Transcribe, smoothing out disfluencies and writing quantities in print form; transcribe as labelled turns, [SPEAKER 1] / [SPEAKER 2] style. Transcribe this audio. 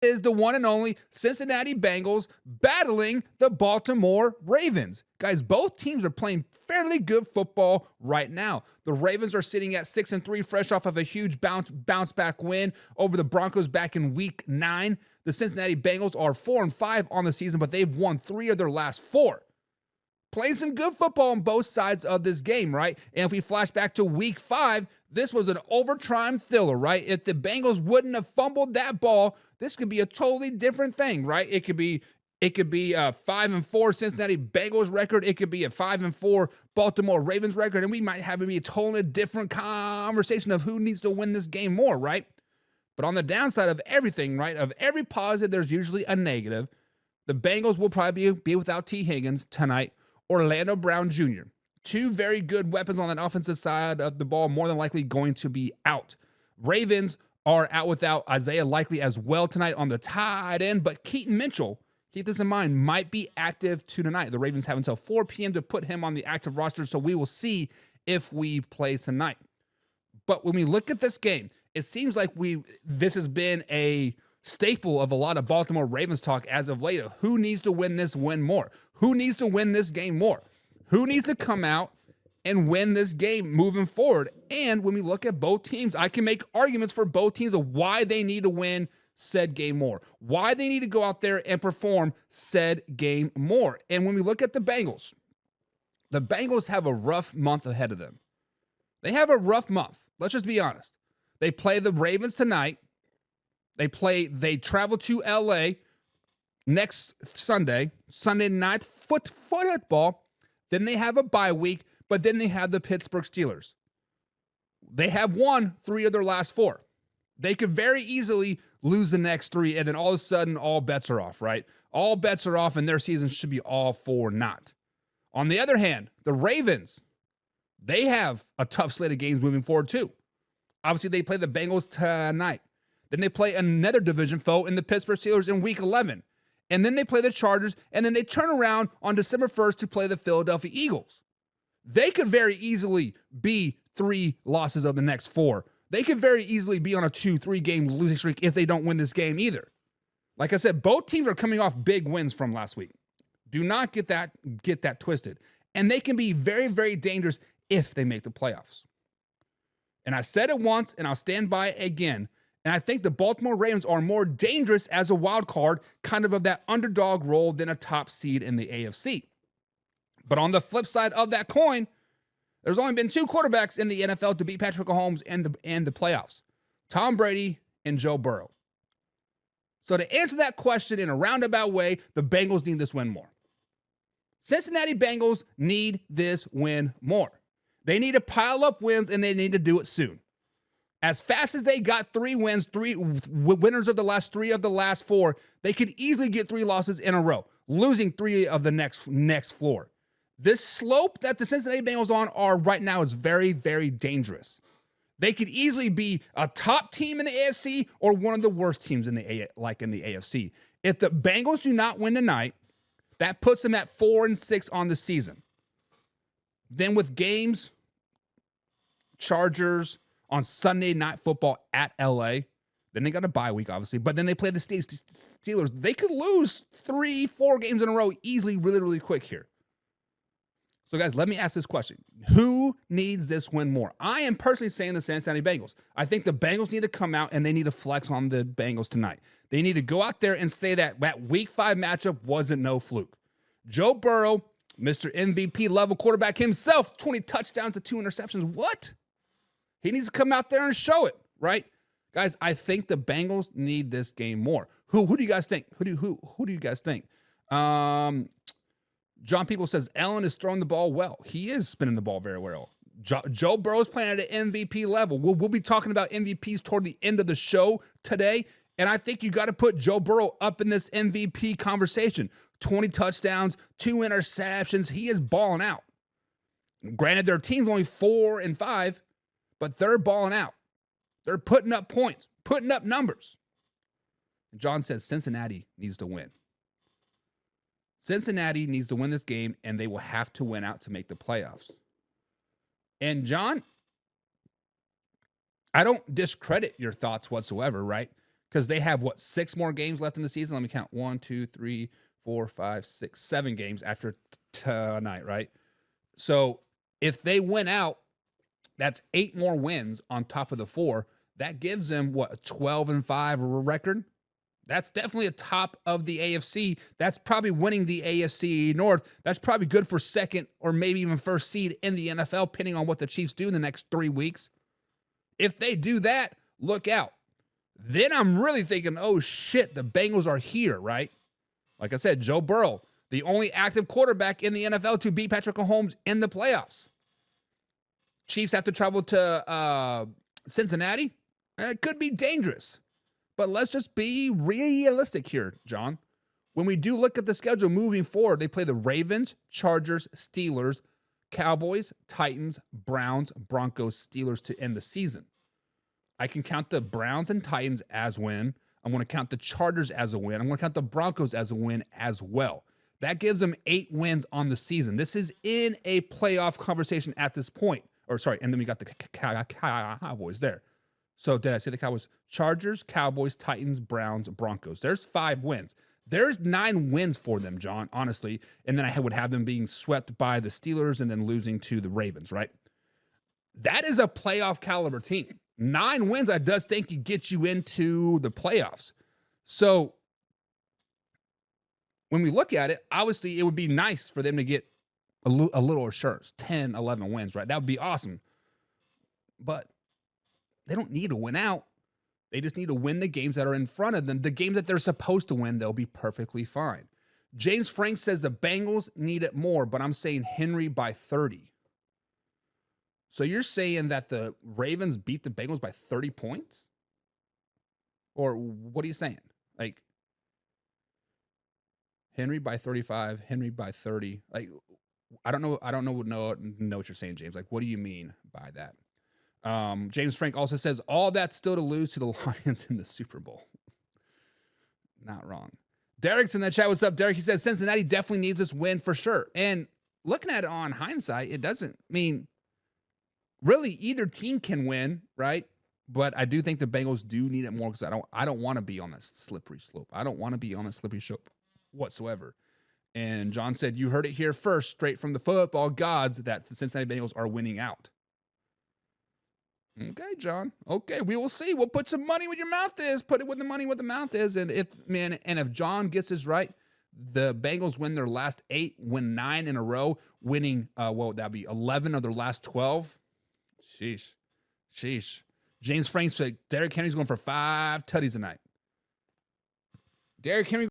[SPEAKER 1] Is the one and only Cincinnati Bengals battling the Baltimore Ravens. Guys, both teams are playing fairly good football right now. The Ravens are sitting at 6-3, fresh off of a huge bounce back win over the Broncos back in week 9. The Cincinnati Bengals are 4-5 on the season, but they've won 3 of their last 4. Playing some good football on both sides of this game, right? And if we flash back to week 5, this was an overtime thriller, right? If the Bengals wouldn't have fumbled that ball, this could be a totally different thing, right? It could be a 5-4 Cincinnati Bengals record. It could be a 5-4 Baltimore Ravens record, and we might have a totally different conversation of who needs to win this game more, right? But on the downside of everything, right, of every positive, there's usually a negative. The Bengals will probably be without T. Higgins tonight. Orlando Brown Jr. 2 very good weapons on that offensive side of the ball, more than likely going to be out. Ravens are out without Isaiah Likely as well tonight on the tight end, but Keaton Mitchell, keep this in mind, might be active tonight. The Ravens have until 4 p.m. to put him on the active roster, so we will see if we play tonight. But when we look at this game, it seems like this has been a staple of a lot of Baltimore Ravens talk as of late. Who needs to win this win more? Who needs to win this game more? Who needs to come out and win this game moving forward? And when we look at both teams, I can make arguments for both teams of why they need to win said game more, why they need to go out there and perform said game more. And when we look at the Bengals have a rough month ahead of them. They have a rough month. Let's just be honest. They play the Ravens tonight. They travel to LA next Sunday night football. Then they have a bye week, but then they have the Pittsburgh Steelers. They have won 3 of their last 4. They could very easily lose the next 3, and then all of a sudden, all bets are off, right? All bets are off, and their season should be all for naught. On the other hand, the Ravens, they have a tough slate of games moving forward too. Obviously, they play the Bengals tonight. Then they play another division foe in the Pittsburgh Steelers in week 11. And then they play the Chargers, and then they turn around on December 1st to play the Philadelphia Eagles. They could very easily be 3 losses of the next 4. They could very easily be on a 2-3 game losing streak if they don't win this game either. Like I said, both teams are coming off big wins from last week. Do not get that twisted. And they can be very, very dangerous if they make the playoffs. And I said it once, and I'll stand by it again. And I think the Baltimore Ravens are more dangerous as a wild card, kind of that underdog role than a top seed in the AFC. But on the flip side of that coin, there's only been 2 quarterbacks in the NFL to beat Patrick Mahomes in the playoffs. Tom Brady and Joe Burrow. So to answer that question in a roundabout way, the Bengals need this win more. Cincinnati Bengals need this win more. They need to pile up wins, and they need to do it soon. As fast as they got 3 wins, 3 winners of the last 3 of the last 4, they could easily get 3 losses in a row, losing 3 of the next floor. This slope that the Cincinnati Bengals are right now is very, very dangerous. They could easily be a top team in the AFC or one of the worst teams in the AFC. If the Bengals do not win tonight, that puts them at 4-6 on the season. Then with games, Chargers on Sunday Night Football at LA. Then they got a bye week, obviously. But then they play the Steelers. They could lose 3-4 games in a row easily, really, really quick here. So, guys, let me ask this question. Who needs this win more? I am personally saying the Cincinnati Bengals. I think the Bengals need to come out and they need to flex on the Bengals tonight. They need to go out there and say that week 5 matchup wasn't no fluke. Joe Burrow, Mr. MVP level quarterback himself, 20 touchdowns to 2 interceptions. What? He needs to come out there and show it, right? Guys, I think the Bengals need this game more. Who do you guys think? Who do you guys think? John People says Allen is throwing the ball well. He is spinning the ball very well. Joe Burrow is playing at an MVP level. We'll be talking about MVPs toward the end of the show today, and I think you got to put Joe Burrow up in this MVP conversation. 20 touchdowns, 2 interceptions. He is balling out. Granted, their team's only 4-5, but they're balling out. They're putting up points, putting up numbers. And John says Cincinnati needs to win. Cincinnati needs to win this game, and they will have to win out to make the playoffs. And John, I don't discredit your thoughts whatsoever, right? because they have, 6 more games left in the season? Let me count. 1, 2, 3, 4, 5, 6, 7 games after tonight, right? So if they win out, that's 8 more wins on top of the 4. That gives them, a 12-5 record? That's definitely a top of the AFC. That's probably winning the AFC North. That's probably good for second or maybe even first seed in the NFL, depending on what the Chiefs do in the next 3 weeks. If they do that, look out. Then I'm really thinking, oh shit, the Bengals are here, right? Like I said, Joe Burrow, the only active quarterback in the NFL to beat Patrick Mahomes in the playoffs. Chiefs have to travel to Cincinnati. It could be dangerous. But let's just be realistic here, John. When we do look at the schedule moving forward, they play the Ravens, Chargers, Steelers, Cowboys, Titans, Browns, Broncos, Steelers to end the season. I can count the Browns and Titans as win. I'm going to count the Chargers as a win. I'm going to count the Broncos as a win as well. That gives them 8 wins on the season. This is in a playoff conversation at this point. And then we got the Cowboys there. So did I say the Cowboys? Chargers, Cowboys, Titans, Browns, Broncos. There's 5 wins. There's 9 wins for them, John, honestly. And then I would have them being swept by the Steelers and then losing to the Ravens, right? That is a playoff caliber team. 9 wins, I does think, you get you into the playoffs. So when we look at it, obviously it would be nice for them to get a little assurance, 10, 11 wins, right? That would be awesome. But they don't need to win out. They just need to win the games that are in front of them. The games that they're supposed to win, they'll be perfectly fine. James Frank says the Bengals need it more, but I'm saying Henry by 30. So you're saying that the Ravens beat the Bengals by 30 points? Or what are you saying? Like, Henry by 35, Henry by 30. Like, I don't know what you're saying, James. Like, what do you mean by that? James Frank also says all that's still to lose to the Lions in the Super Bowl. Not wrong. Derek's in the chat. What's up, Derek? He says Cincinnati definitely needs this win for sure. And looking at it on hindsight, it doesn't mean really either team can win, right? But I do think the Bengals do need it more because I don't want to be on that slippery slope. I don't want to be on that slippery slope whatsoever. And John said, you heard it here first, straight from the football gods, that the Cincinnati Bengals are winning out. Okay, John. Okay, we will see. We'll put some money where your mouth is. Put it with the money where the mouth is. And if John gets this right, the Bengals win their last 8, win 9 in a row, winning what would that be? 11 of their last 12. Sheesh. James Frank said Derrick Henry's going for 5 tutties tonight. Derrick Henry